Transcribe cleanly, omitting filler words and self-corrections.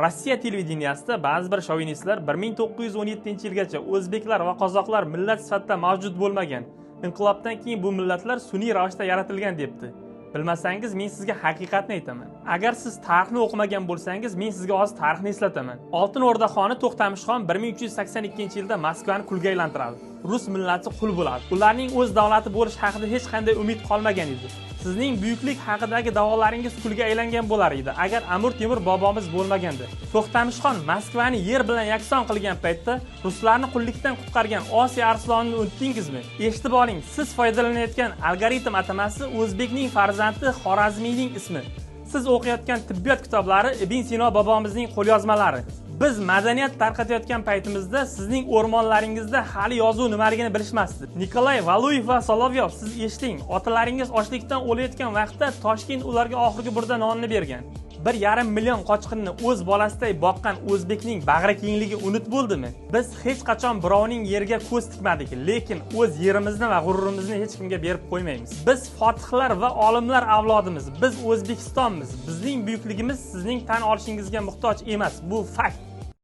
Rossiya televideniyasida ba'zi bir shovinistlar 1917-yilgacha o'zbeklar va qozoqlar millat sifatida mavjud bo'lmagan, inqilobdan keyin bu millatlar sun'iy ravishda yaratilgan debdi. Bilmasangiz men sizga haqiqatni aytaman. Agar siz tarixni o'qimagan bo'lsangiz, men sizga hozir tarixni eslataman. Oltin O'rda xoni To'xtamishxon 1382-yilda Moskvani qulga aylantiradi. Rus millati qul bo'ladi. Ularning o'z davlati bo'lish haqida hech qanday umid qolmagan edi. Sizning buyuklik haqidagi da'volaringiz kulga aylangan bo'lar edi agar Amir Temur bobomiz bo'lmaganda. To'xtamishxon Moskvani yer bilan yakson qilgan paytda ruslarni qullikdan qutqargan Osiyo arslonini unutdingizmi? Eshitib oling, siz foydalanayotgan algoritm atamasi o'zbekning farzandi Xorazmiyning ismi. Siz o'qiyotgan tibbiyot kitoblari Ibn Sino bobomizning qo'lyozmalari. Biz madaniyat tarqatayotgan paytimizda sizning o'rmonlaringizda hali yozuv nimaligini bilishmasdi. Nikolay Valuyev va Solovyov, siz eshiting, otalaringiz ochlikdan o'layotgan vaqtda Toshkent ularga oxirgi burda nonni bergan. 1,5 million qochqinni o'z bolasiday boqqan o'zbekning bag'ri kengligi unut bo'ldimi? Biz hech qachon birovning yeriga ko'z tikmadik, lekin o'z yerimizni va g'ururimizni hech kimga berib qo'ymaymiz. Biz fotihlar va olimlar avlodimiz. Biz O'zbekistonmiz. Bizning buyukligimiz sizning tan olishingizga muhtoj emas. Bu fakt.